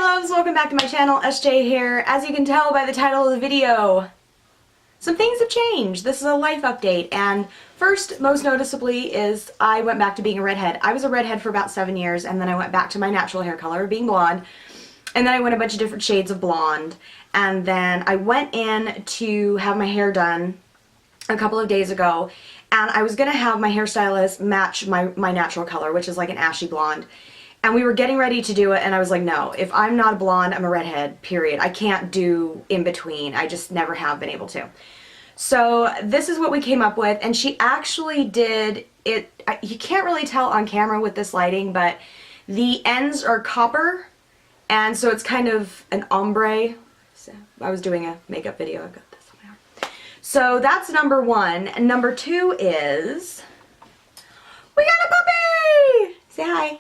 loves, welcome back to my channel. SJ here. As you can tell by the title of the video, some things have changed. This is a life update, and first, most noticeably, is I went back to being a redhead. I was a redhead for about 7 years, and then I went back to my natural hair color, being blonde, and then I went a bunch of different shades of blonde, and then I went in to have my hair done a couple of days ago, and I was going to have my hairstylist match my natural color, which is like an ashy blonde. And we were getting ready to do it, and I was like, no, if I'm not a blonde, I'm a redhead, period. I can't do in between. I just never have been able to. So this is what we came up with, and she actually did it. You can't really tell on camera with this lighting, but the ends are copper, and so it's kind of an ombre. So I was doing a makeup video. I've got this on my arm. So that's number one. And number two is we got a puppy! Say hi.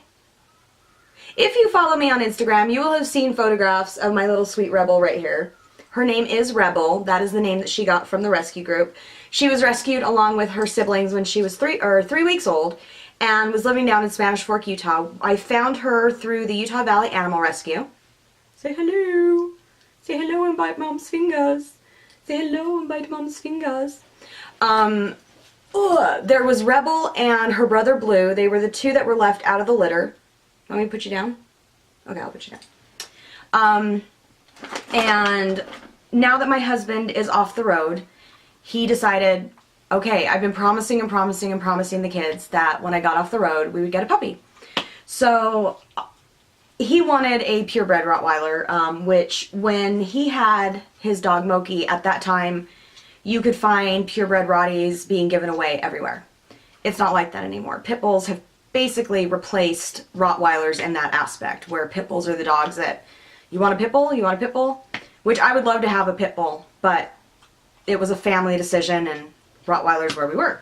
If you follow me on Instagram, you will have seen photographs of my little sweet Rebel right here. Her name is Rebel. That is the name that she got from the rescue group. She was rescued along with her siblings when she was 3 weeks old and was living down in Spanish Fork, Utah. I found her through the Utah Valley Animal Rescue. Say hello. Say hello and bite mom's fingers. Say hello and bite mom's fingers. There was Rebel and her brother Blue. They were the two that were left out of the litter. Want me to put you down? Okay, I'll put you down. And now that my husband is off the road, he decided, okay, I've been promising and promising and promising the kids that when I got off the road, we would get a puppy. So he wanted a purebred Rottweiler, which when he had his dog Moki at that time, you could find purebred Rotties being given away everywhere. It's not like that anymore. Pit bulls have basically replaced Rottweilers in that aspect, where pit bulls are the dogs that, you want a pit bull? You want a pit bull? Which I would love to have a pit bull, but it was a family decision and Rottweilers where we were.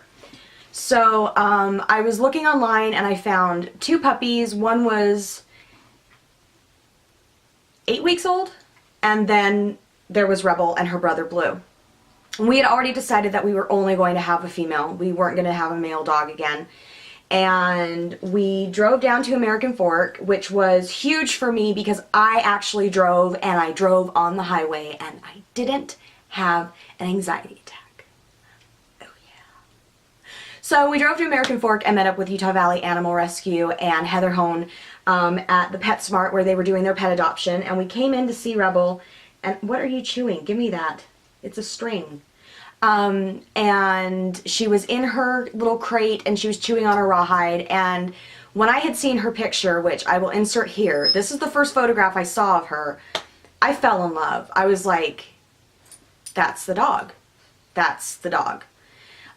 So I was looking online and I found 2 puppies. One was 8 weeks old, and then there was Rebel and her brother Blue. And we had already decided that we were only going to have a female. We weren't going to have a male dog again. And we drove down to American Fork, which was huge for me because I actually drove, and I drove on the highway, and I didn't have an anxiety attack. Oh yeah. So we drove to American Fork and met up with Utah Valley Animal Rescue and Heather Hone at the PetSmart where they were doing their pet adoption, and we came in to see Rebel. And what are you chewing? Give me that. It's a string. And she was in her little crate and she was chewing on a rawhide, and when I had seen her picture, which I will insert here, this is the first photograph I saw of her, I fell in love. I was like, that's the dog. That's the dog.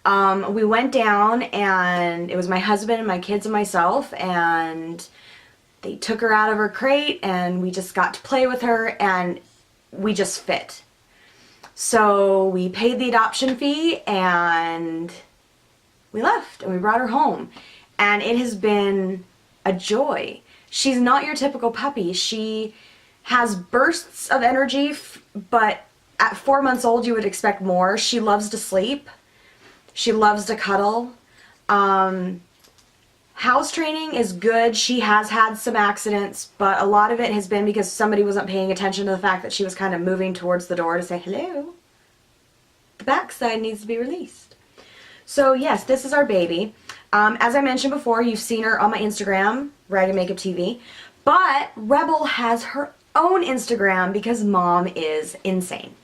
We went down, and it was my husband and my kids and myself, and they took her out of her crate and we just got to play with her, and we just fit. So we paid the adoption fee and we left and we brought her home, and it has been a joy. She's not your typical puppy. She has bursts of energy, but at 4 months old you would expect more. She loves to sleep. She loves to cuddle. House training is good. She has had some accidents, but a lot of it has been because somebody wasn't paying attention to the fact that she was kind of moving towards the door to say hello. The backside needs to be released. So yes, this is our baby. As I mentioned before, you've seen her on my Instagram, Rag and Makeup TV, but Rebel has her own Instagram because mom is insane.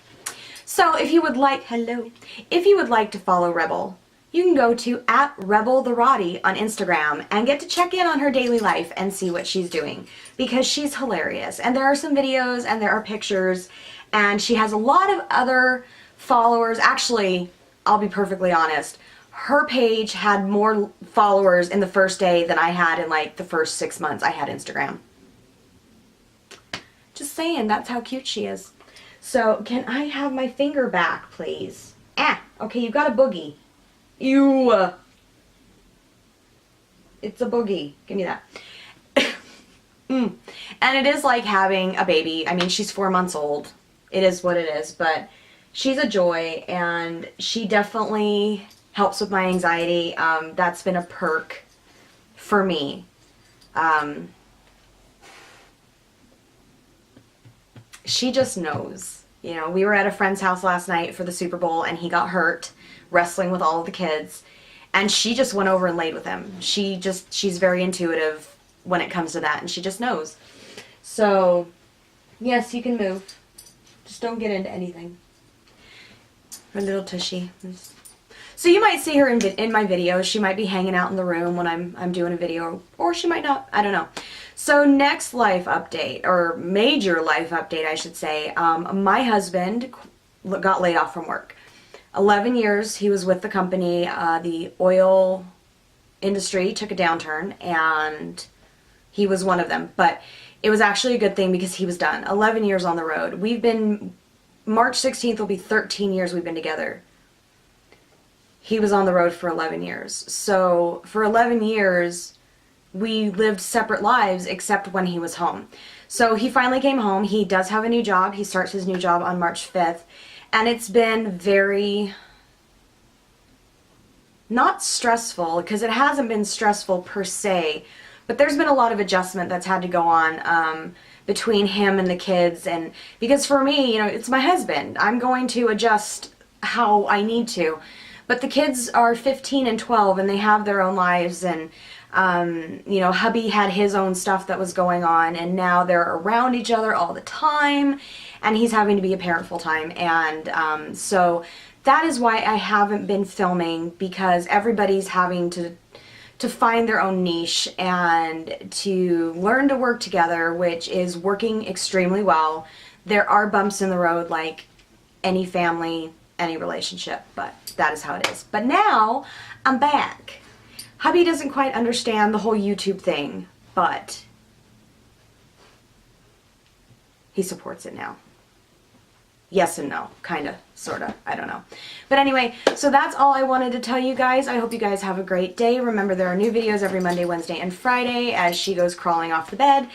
So if you would like, if you would like to follow Rebel, you can go to @RebelTheRottie on Instagram and get to check in on her daily life and see what she's doing, because she's hilarious. And there are some videos and there are pictures, and she has a lot of other followers. Actually, I'll be perfectly honest, her page had more followers in the first day than I had in like the first 6 months I had Instagram. Just saying, that's how cute she is. So can I have my finger back, please? Okay, you got a boogie. Ew. It's a boogie. Give me that. And it is like having a baby. I mean, she's 4 months old. It is what it is, but she's a joy, and she definitely helps with my anxiety. That's been a perk for me. she just knows. You know, we were at a friend's house last night for the Super Bowl and he got hurt wrestling with all of the kids, and she just went over and laid with him. She's very intuitive when it comes to that, and she just knows. So, yes, you can move. Just don't get into anything. Her little tushy. So you might see her in my videos. She might be hanging out in the room when I'm doing a video, or she might not. I don't know. So next life update, or major life update, I should say. My husband got laid off from work. 11 years he was with the company. The oil industry took a downturn, and he was one of them. But it was actually a good thing because he was done. 11 years on the road. We've been, March 16th will be 13 years we've been together. He was on the road for 11 years. So for 11 years, we lived separate lives except when he was home. So he finally came home. He does have a new job. He starts his new job on March 5th. And it's been very, not stressful, because it hasn't been stressful per se, but there's been a lot of adjustment that's had to go on between him and the kids. And because for me, you know, it's my husband. I'm going to adjust how I need to. But the kids are 15 and 12, and they have their own lives, and you know, hubby had his own stuff that was going on, and now they're around each other all the time, and he's having to be a parent full time. And so that is why I haven't been filming, because everybody's having to find their own niche and to learn to work together, which is working extremely well. There are bumps in the road like any family, any relationship, but that is how it is. But now I'm back. Hubby doesn't quite understand the whole YouTube thing, but he supports it now. Yes and no, kind of, sort of, I don't know. But anyway, so that's all I wanted to tell you guys. I hope you guys have a great day. Remember, there are new videos every Monday, Wednesday, and Friday as she goes crawling off the bed.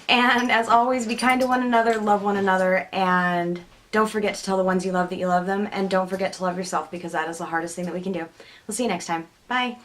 And as always, be kind to one another, love one another, and don't forget to tell the ones you love that you love them, and don't forget to love yourself, because that is the hardest thing that we can do. We'll see you next time. Bye.